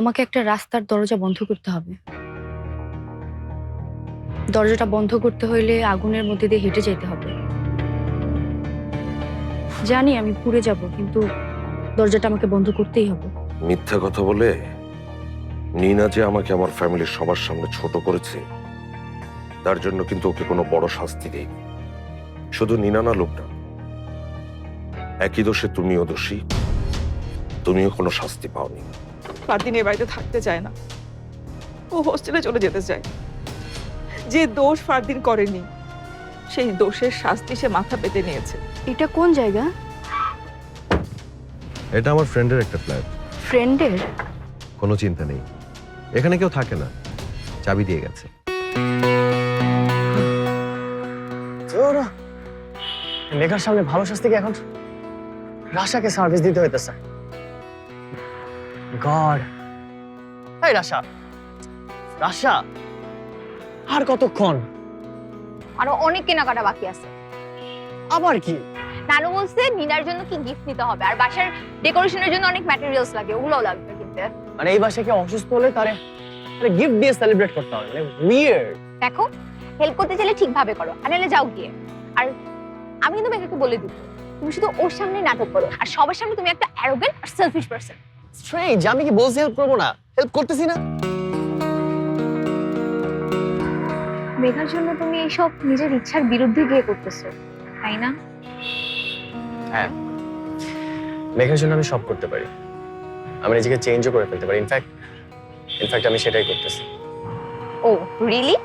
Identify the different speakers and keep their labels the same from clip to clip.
Speaker 1: আমাকে একটা রাস্তার দরজা বন্ধ করতে হবে। দরজাটা বন্ধ করতে হইলে আগুনের মধ্যে দিয়ে হেঁটে যেতে হবে। জানি আমি পুড়ে যাব, কিন্তু দরজাটা আমাকে বন্ধ করতেই হবে।
Speaker 2: মিথ্যা কথা বলে নিনা যে আমাকে আমার ফ্যামিলির সবার সামনে ছোট করেছে, তার জন্য কিন্তু ওকে কোনো বড় শাস্তি দেয়নি। শুধু নিনা না, লোকটা একই দোষে তুমিও দোষী, তুমিও কোনো শাস্তি পাওনি।
Speaker 3: ফারদিন এ বাড়িতে থাকতে চায় না, ও হোস্টেলে চলে যেতে চায়। যে দোষ ফারদিন করেনি সেই দোষের শাস্তি সে মাথা পেতে নিয়েছে।
Speaker 1: এটা কোন জায়গা?
Speaker 4: এটা আমার ফ্রেন্ডের একটা ফ্ল্যাট।
Speaker 1: ফ্রেন্ডের?
Speaker 4: কোনো চিন্তা নেই, এখানে কেউ থাকে না, চাবি দিয়ে গেছে।
Speaker 5: মেঘার সামনে ভালো শাস্তি কি এখন রাশাকে সার্ভিস দিতে হইতেছে? গড, এই রাশা, রাশা আর কতক্ষণ?
Speaker 6: আরো অনেক কেনাকাটা বাকি আছে।
Speaker 5: আবার কি?
Speaker 6: নানু বলছে নিনার জন্য কি গিফট নিতে হবে, আর বাসার ডেকোরেশনের জন্য অনেক ম্যাটেরিয়ালস লাগে, ওগুলোও লাগবে কিনতে।
Speaker 5: মানে এই বাসায় কি অসুস্থ হলে তারে গিফট দিয়ে সেলিব্রেট করতে হবে? মানে উইয়ার্ড।
Speaker 6: দেখো, হেল্প করতে চাইলে ঠিকভাবে করো, আর নাহলে যাও গিয়ে। আর আমি কিন্তু মেঘাকে বলে দিব, তুমি শুধু ওর সামনে নাটক করো, আর সবার সামনে তুমি একটা arrogant are selfish person.
Speaker 5: Strange, আমি কি বলছি হেল্প করবো না? হেল্প করতেছি না।
Speaker 6: মেঘার জন্য তুমি এইসব নিজের ইচ্ছার বিরুদ্ধে গিয়ে করতেছো, তাই না?
Speaker 5: হ্যাঁ, মেঘার জন্য আমি সব করতে পারি, আমি নিজেকে চেঞ্জও করে ফেলতে পারি। ইনফ্যাক্ট আমি সেটাই করতেছি।
Speaker 6: ও রিয়েলি?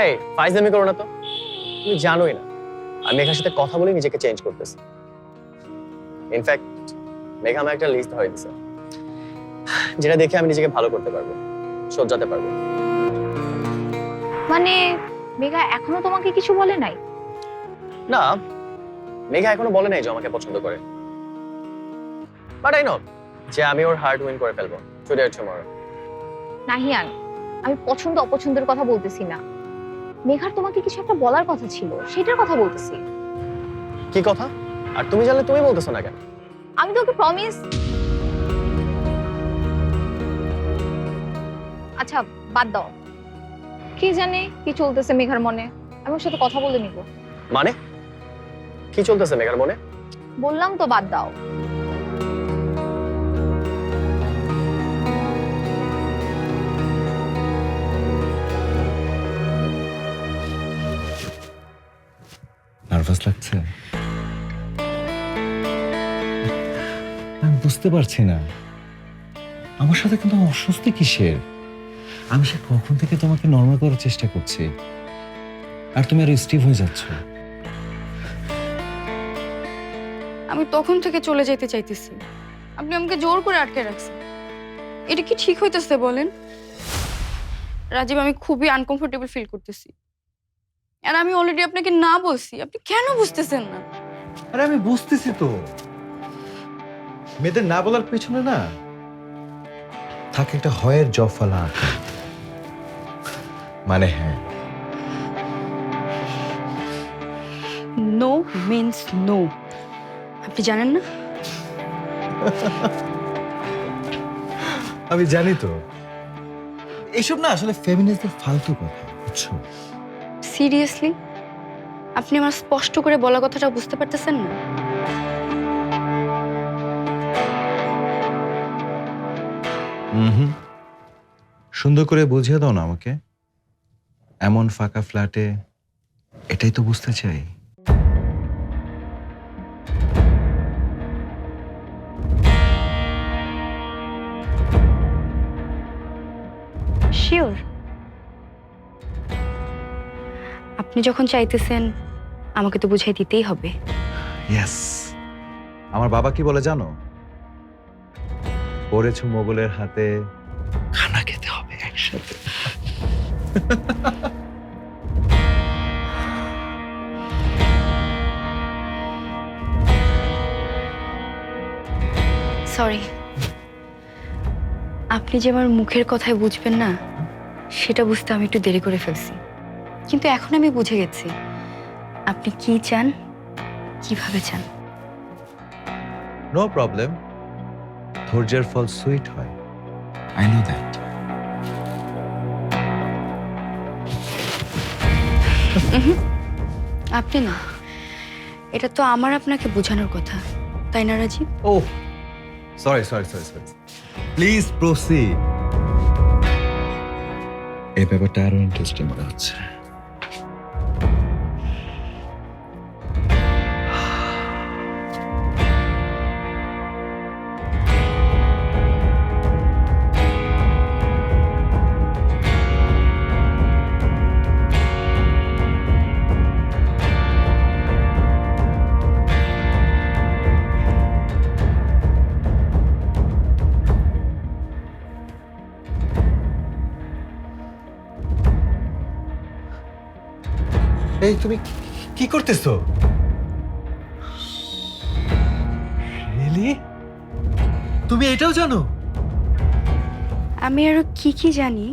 Speaker 5: এই ফাইজলামি করো না তো, তুমি জানোই না আমি মেঘার সাথে কথা বলে নিজেকে চেঞ্জ করতেছি। ইনফ্যাক্ট মেঘা আমার একটা লিস্ট হয়ে দিছে, যেটা দেখে আমি নিজেকে ভালো করতে পারবো, সজ্জাতে পারবো।
Speaker 6: মানে মেঘা এখনো তোমাকে কিছু বলে নাই?
Speaker 5: না, মেঘা এখনো বলে নাই যে আমাকে পছন্দ করে, বাট আই নো যে আমি ওর হার্ট উইন করে ফেলবো টুডে অর টুমরো।
Speaker 6: নাহিয়ান, আমি পছন্দ অপছন্দের কথা বলতেছি না, মেঘার তোমাকে কিছু একটা বলার কথা ছিল, সেটার কথা বলতেছি।
Speaker 5: কি কথা? আর তুমি জানলে তুমি বলতেছো না কেন?
Speaker 6: আমি তোকে প্রমিস। আচ্ছা বাদ দাও, কি জানে কি চলতেছে মেঘার মনে, আমি ওর সাথে কথা বলে নিব।
Speaker 5: মানে কি চলতেছে মেঘার মনে?
Speaker 6: বললাম তো বাদ দাও।
Speaker 7: নার্ভাস লাগছে? আমি বুঝতে পারছি না আমার সাথে কিন্তু অস্বস্তি কিসের। আমি সে কখন থেকে তোমাকে নরমাল করার চেষ্টা করছি, আর তুমি আর স্টিভ হয়ে যাচ্ছ।
Speaker 1: আমি তখন থেকে চলে যেতে চাইতেছি, আপনি আমাকে জোর করে আটকে রাখছেন। এটা কি ঠিক হইতেছে বলেন? রাজীব, আমি খুবই আনকমফোর্টেবল ফিল করতেছি, আর আমি অলরেডি আপনাকে না বলছি, আপনি কেন বুঝতেছেন না?
Speaker 7: আরে আমি বুঝতেছি তো, মেয়েদের না বলার পেছনে না থাকে একটা হয়ের জফলা। মানে হ্যাঁ,
Speaker 1: নো মিন্স নো, আপনি জানেন না?
Speaker 7: আমি জানি তো। এইসব না আসলে ফেমিনিস্টদের ফালতু কথা, বুঝছো?
Speaker 1: সিরিয়াসলি আপনি আমার স্পষ্ট করে বলা কথাটা বুঝতে পারতেছেন না?
Speaker 7: হুম, সুন্দর করে বুঝিয়ে দাও না আমাকে। এমন ফাঁকা ফ্ল্যাটে এটাই তো বুঝতে চাই।
Speaker 1: শিওর? আপনি যখন চাইতেছেন আমাকে তো বুঝাই দিতেই হবে।
Speaker 7: ইয়েস, আমার বাবা কি বলে জানো? পড়েছো মোগলের হাতে, খানা খেতে হবে একসাথে।
Speaker 1: সরি, আপনি যে আমার মুখের কথায় বুঝবেন না সেটা বুঝতে আমি একটু দেরি করে ফেলছি, কিন্তু এখন আমি বুঝে গেছি আপনি কি চান, কিভাবে চান।
Speaker 7: নো প্রবলেম, ধৈর্যের ফল সুইট হয়। I know that.
Speaker 1: আপনি না, এটা তো আমার আপনাকে বোঝানোর কথা, তাই না রাজীব?
Speaker 4: ও sorry sorry sorry sorry, please proceed.
Speaker 7: এই ব্যাপারটা আরো ইন্টারেস্টিং মনে হচ্ছে।
Speaker 4: এই তুমি কি করতেছো? রিয়েলি? তুমি এটাও জানো?
Speaker 1: আমি আরো কি কি জানি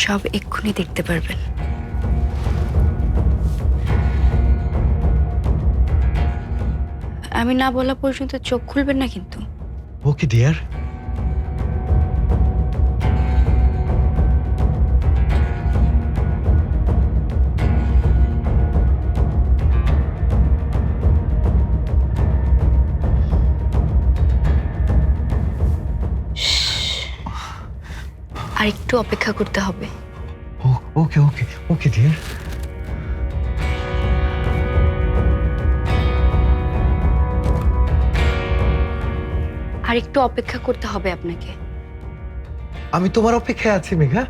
Speaker 1: সব এক্ষুনি দেখতে পারবেন। আমি না বলা পর্যন্ত চোখ খুলবেন না কিন্তু।
Speaker 4: Okay dear.
Speaker 1: আর একটু অপেক্ষা করতে হবে।
Speaker 4: ওকে ওকে ওকে ডিয়ার।
Speaker 1: আর একটু অপেক্ষা করতে হবে আপনাকে।
Speaker 4: আমি তোমার অপেক্ষায় আছি মেঘা।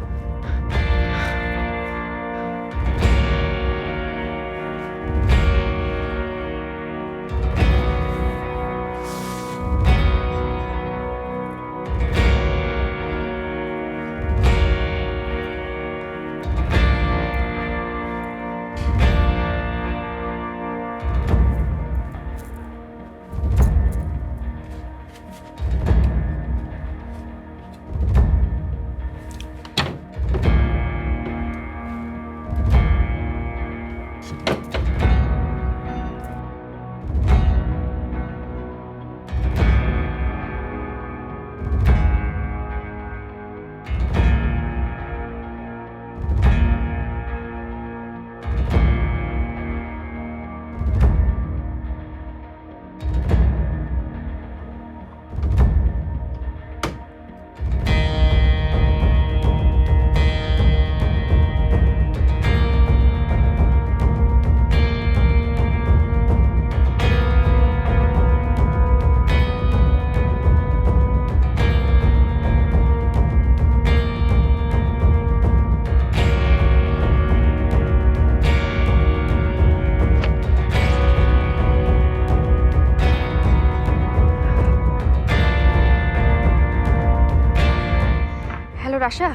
Speaker 1: হ্যালো রাশা,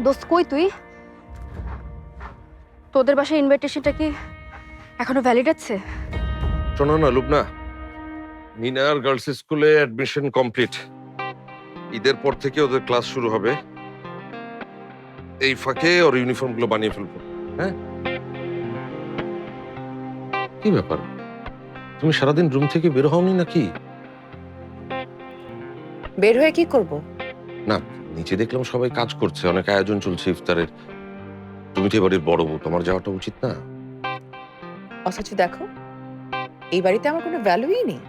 Speaker 1: দোস্ত কই তুই? তোদের বাসায় ইনভাইটেশনটা কি এখনো ভ্যালিড আছে?
Speaker 2: শোনো না লুবনা, নিনার গার্লস স্কুলে অ্যাডমিশন কমপ্লিট। ঈদের পর থেকে ওদের ক্লাস শুরু হবে। এই ফাঁকে ওর ইউনিফর্ম গুলো বানিয়ে ফেলবো। হ্যাঁ, কি ব্যাপার, তুমি সারাদিন রুম থেকে বের হওনি নাকি?
Speaker 8: বের হয়ে কি করব?
Speaker 2: না, নিচে দেখলাম সবাই কাজ করছে, অনেক আয়োজন চলছে ইফতারের। তুমি তো এবারের বড় বউ, তোমার যাওয়াটা উচিত না?
Speaker 8: অথচ দেখো, এই বাড়িতে আমার কোনো ভ্যালুই নেই।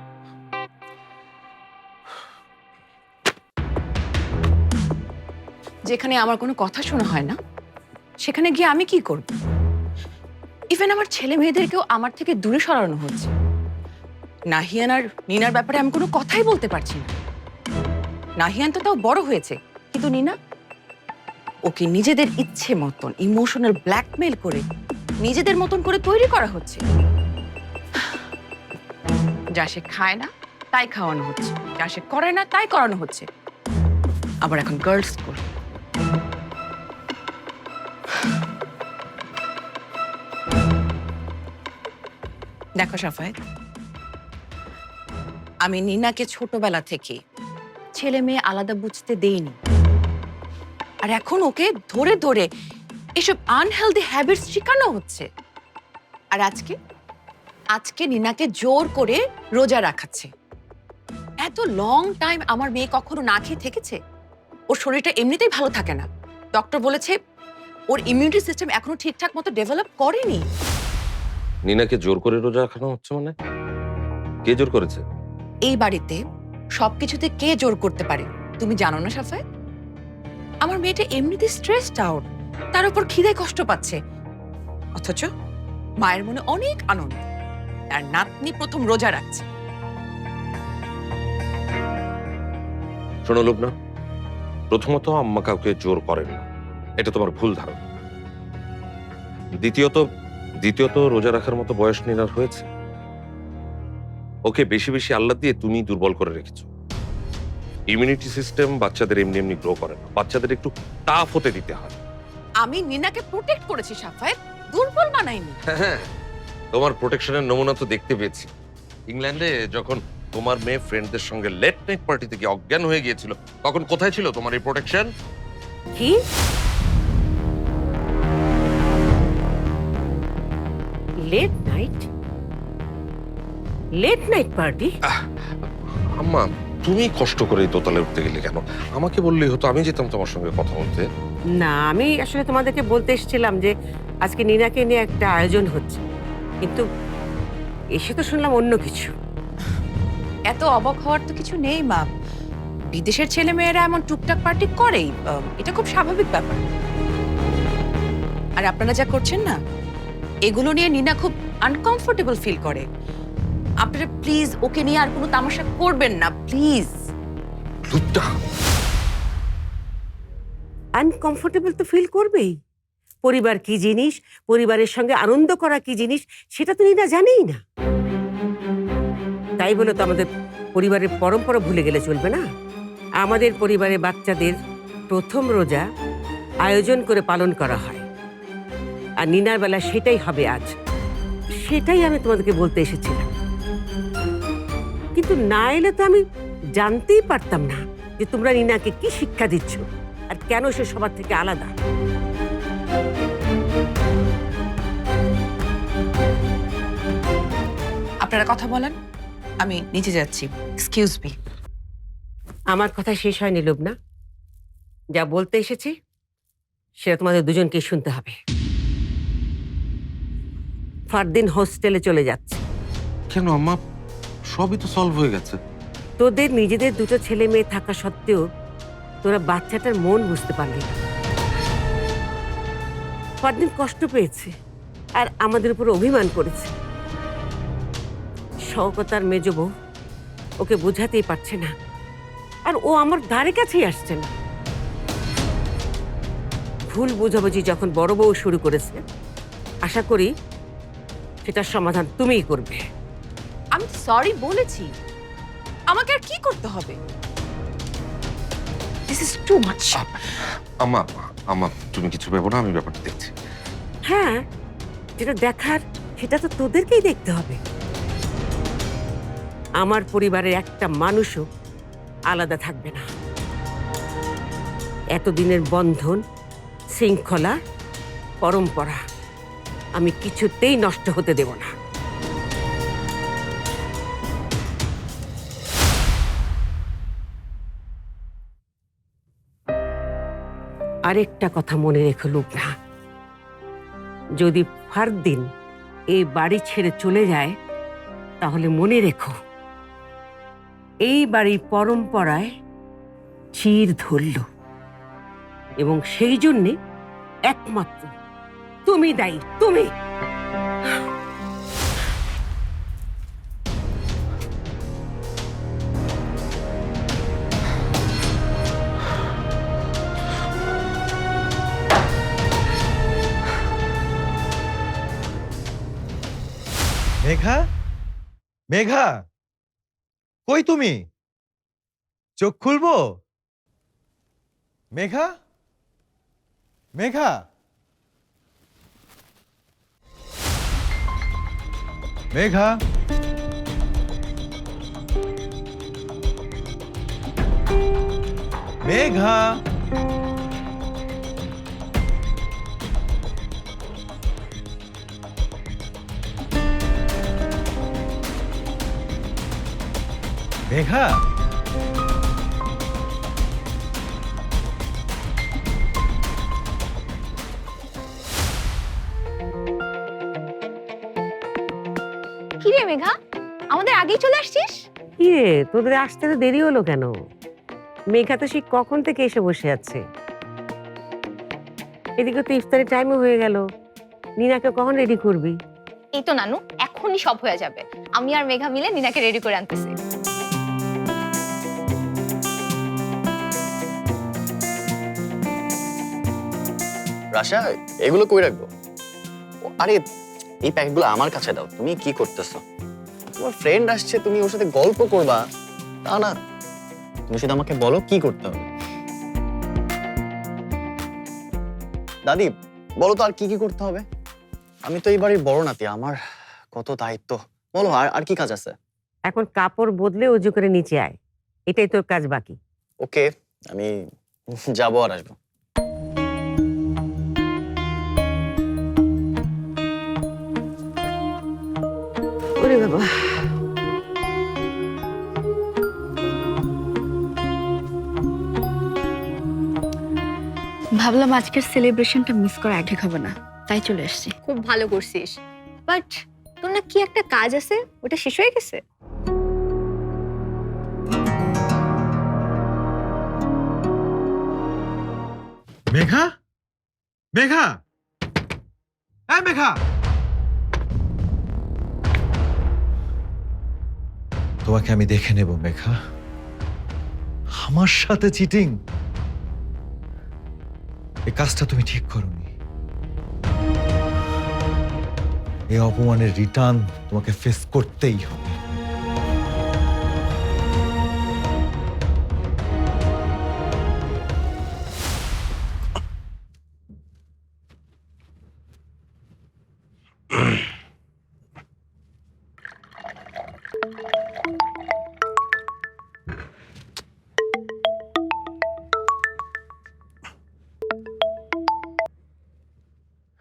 Speaker 8: যেখানে আমার কোনো কথা শোনা হয় না, সেখানে গিয়ে আমি কি করব? ইভেন আমার ছেলে মেয়েদেরকেও আমার থেকে দূরে সরানো হচ্ছে। নাহিয়ান আর নিনার ব্যাপারে আমি কোনো কথাই বলতে পারছি না। নাহিয়ান তো তাও বড় হয়েছে, কিন্তু নিনা ওকে নিজেদের ইচ্ছে মতন ইমোশনাল ব্ল্যাকমেল করে নিজেদের মতন করে তৈরি করা হচ্ছে। যা সে খায় না তাই খাওয়ানো হচ্ছে, যা সে করে না তাই করানো হচ্ছে। আবার এখন গার্লস স্কুল। দেখো সাফায়েত, আমি নিনাকে ছোটবেলা থেকে ছেলে মেয়ে আলাদা বুঝতে দেইনি, আর এখন ওকে ধরে ধরে এসব আনহেলদি হ্যাবিটস শেখানো হচ্ছে। আর আজকে আজকে নিনাকে জোর করে রোজা রাখাচ্ছে। এত লং টাইম আমার মেয়ে কখনো না খেয়ে থেকেছে? ওর শরীরটা এমনিতেই ভালো থাকে না। ডক্টর বলেছে ওর ইমিউনিটি সিস্টেম এখনো ঠিকঠাক মতো ডেভেলপ করেনি।
Speaker 2: নিনাকে জোর করে রোজা রাখানো হচ্ছে মানে? কে জোর করেছে?
Speaker 8: এই বাড়িতে সবকিছুতে কে জোর করতে পারে তুমি জানো না সাফায়েত? আমার মেয়েটা এমনিতে স্ট্রেসড আউট, তার উপর খিদে কষ্ট পাচ্ছে, অথচ মায়ের মনে অনেক আনন্দ, তার নাতনি প্রথম রোজা রাখছে।
Speaker 2: শোনো লুবনা, প্রথমত আম্মা কাউকে জোর করেন না, এটা তোমার ভুল ধারণা। দ্বিতীয়ত রোজা রাখার মতো বয়স নিনার হয়েছে। ওকে বেশি বেশি আল্লাহ দিয়ে তুমি দুর্বল করে রেখেছো। ইমিউনিটি সিস্টেম বাচ্চাদের এমনি এমনি গ্রো করে না, বাচ্চাদের একটু টাফ হতে দিতে হয়।
Speaker 8: আমি নিনাকে প্রোটেক্ট করেছি সাফায়েত, দুর্বল বানাইনি।
Speaker 2: হ্যাঁ, তোমার প্রোটেকশনের নমুনা তো দেখতে পেয়েছি। ইংল্যান্ডে যখন তোমার মেয়ে ফ্রেন্ডদের সঙ্গে লেট নাইট পার্টিতে গিয়ে অজ্ঞান হয়ে গিয়েছিল, তখন কোথায় ছিল তোমার এই প্রোটেকশন?
Speaker 9: কি লেট নাইট পার্টি?
Speaker 2: আম্মা, তুমি কষ্ট করে এই দোতলায় উঠতে গেলে কেন? আমাকে বললেই হতো, আমি যেতাম তোমার সঙ্গে কথা বলতে।
Speaker 9: না, আমি আসলে তোমাদেরকে বলতে এসেছিলাম যে আজকে নীনাকে নিয়ে একটা আয়োজন হচ্ছে, কিন্তু এসে তো শুনলাম অন্য কিছু।
Speaker 8: এত অবাক হওয়ার তো কিছু নেই মা, বিদেশের ছেলে মেয়েরা এমন টুকটাক পার্টি করেই, এটা খুব স্বাভাবিক ব্যাপার। আর আপনারা যা করছেন না, এগুলো নিয়ে নিনা খুব আনকমফোর্টেবল ফিল করে। আপনারা প্লিজ ওকে নিয়ে আর কোনো তামাশা করবেন না, প্লিজ।
Speaker 9: আনকমফোর্টেবল তো ফিল করবেই। পরিবার কি জিনিস, পরিবারের সঙ্গে আনন্দ করা কি জিনিস, সেটা তো নীনা জানেই না। তাই বলে তো আমাদের পরিবারের পরম্পরা ভুলে গেলে চলবে না। আমাদের পরিবারে বাচ্চাদের প্রথম রোজা আয়োজন করে পালন করা হয়, আর নীনার বেলা সেটাই হবে আজ। সেটাই আমি তোমাদেরকে বলতে এসেছিলাম, কিন্তু না এলে তো আমি জানতেই পারতাম না যে তোমরা নীনাকে কি শিক্ষা দিচ্ছ আর কেন সে সবার থেকে আলাদা।
Speaker 8: আপনারা কথা বলেন, আমি নিচে যাচ্ছি। Excuse me.
Speaker 9: আমার কথা শেষ হয়নি লুবনা, যা বলতে এসেছি সেটা তোমাদের দুজনকে শুনতে হবে। ফারদিন হোস্টেলে চলে যাচ্ছে।
Speaker 2: কেন আম্মা? সবই তো সলভ হয়ে গেছে।
Speaker 9: তোদের নিজেদের দুটো ছেলে মেয়ে থাকা সত্ত্বেও তোরা বাচ্চাটার মন বুঝতে পারলি না। ফারদিন কষ্ট পেয়েছে আর আমাদের উপর অভিমান করেছে। শওকতার মেজ বউ ওকে বোঝাতেই পারছে না, আর ও আমার ধারে কাছেই আসছে না। ভুল বোঝাবুঝি যখন বড় বউ শুরু করেছে, আশা করি সেটার সমাধান তুমিই করবে।
Speaker 8: আমি সরি বলেছি, আমাকে আর কি করতে হবে? This is too much.
Speaker 2: আম্মা তুমি কিছু ভেবো না, আমি ব্যাপারটা দেখছি।
Speaker 9: হ্যাঁ, যেটা দেখার সেটা তো তোদেরকেই দেখতে হবে। আমার পরিবারের একটা মানুষও আলাদা থাকবে না। এতদিনের বন্ধন, শৃঙ্খলা, পরম্পরা আমি কিছুতেই নষ্ট হতে দেব না। আরেকটা কথা মনে রেখো লুবনা, যদি ফারদিন এই বাড়ি ছেড়ে চলে যায়, তাহলে মনে রেখো এই বাড়ির পরম্পরায় চির ধরল, এবং সেই জন্যে একমাত্র তুমি দায়ী, তুমি।
Speaker 7: মেঘা, মেঘা, কই তুমি? চোখ খুলবো? মেঘা, মেঘা, মেঘা, মেঘা, মেঘা,
Speaker 6: মেঘা, আমাদের আগেই চলে আসছিস?
Speaker 9: কি রে, তোদের আসতে তো দেরি হলো কেন? মেঘা তো সেই কখন থেকে এসে বসে আছে। এদিকে তো ইফতারের টাইমও হয়ে গেল। নিনাকে কখন রেডি করবি?
Speaker 6: এই তো নানু, এখনই সব হয়ে যাবে। আমি আর মেঘা মিলে নিনাকে রেডি করে আনতেছি।
Speaker 5: রাশা, এগুলো কই রাখবো? আরে এই প্যাকেটগুলো আমার কাছে দাও। তুমি কি করতেছো? তোমার ফ্রেন্ড আসছে, তুমি ওর সাথে গল্প করবা তা না, তুমি শুধু আমাকে বলো কি করতে হবে। দাদি বলো তো আর কি কি করতে হবে? আমি তো এই বাড়ির বড় নাতি, আমার কত দায়িত্ব। বলো আর আর কি কাজ আছে?
Speaker 9: এখন কাপড় বদলে উজু করে নিচে আয়, এটাই তোর কাজ বাকি।
Speaker 5: ওকে, আমি যাবো আর আসবো।
Speaker 9: ওরে বাবা,
Speaker 1: ভাবলাম আজকের সেলিব্রেশনটা মিস করা ঠিক হবে না, তাই চলে এসেছি।
Speaker 6: খুব ভালো করছিস, বাট তোর না কি একটা কাজ আছে, ওটা শেষ হয়ে গেছে?
Speaker 7: মেঘা, মেঘা, এই মেঘা, তোমাকে আমি দেখে নেব মেঘা। আমার সাথে চিটিং, এই কাজটা তুমি ঠিক করোনি। এই অপমানের রিটার্ন তোমাকে ফেস করতেই হবে।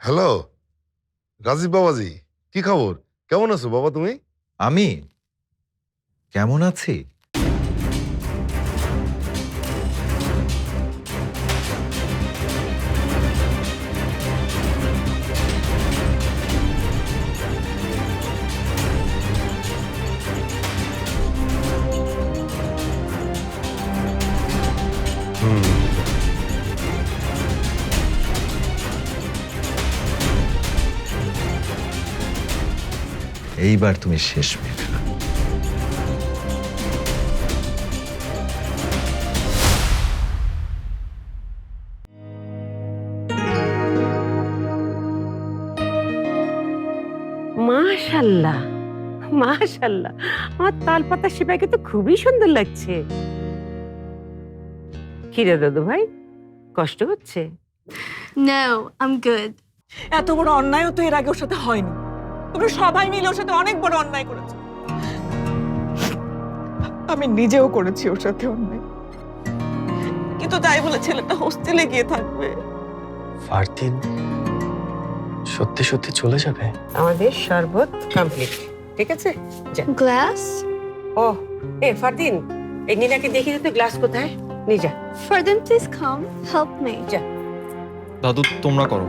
Speaker 10: হ্যালো রাজীব বাবাজি, কি খবর? কেমন আছো বাবা তুমি?
Speaker 7: আমি কেমন আছি? এইবার তুমি শেষ মেঘা।
Speaker 9: মাশাল্লাহ মাশাল্লাহ, আমার তালপাতা সিপাইকে তো খুবই সুন্দর লাগছে। কি রে দাদু ভাই, কষ্ট হচ্ছে?
Speaker 1: No, I'm good.
Speaker 3: এত বড় অন্যায়ও তো এর আগে ওর সাথে হয়নি। তোমরা সবাই মিলে ওর সাথে অনেক বড় অন্যায় করেছো। আমি নিজেও করেছি ওর সাথে অন্যায়, কিন্তু তাই বলে ছেলেটা হোস্টেলে গিয়ে থাকবে?
Speaker 5: ফারদিন সত্যি সত্যি চলে যাবে?
Speaker 9: আমাদের শরবত কমপ্লিট, ঠিক আছে? যা।
Speaker 1: Glass?
Speaker 9: ও এ ফারদিন, এই নিনাকে দেখিয়ে দিতে গ্লাস কোথায়? নিয়ে যা।
Speaker 1: Fardin, please come. Help me.
Speaker 11: দাদু তোমরা করো,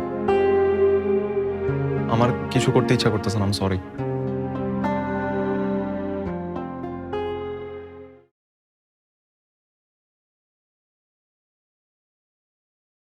Speaker 11: আমার কিছু করতে ইচ্ছা করতেছে না, আমি সরি।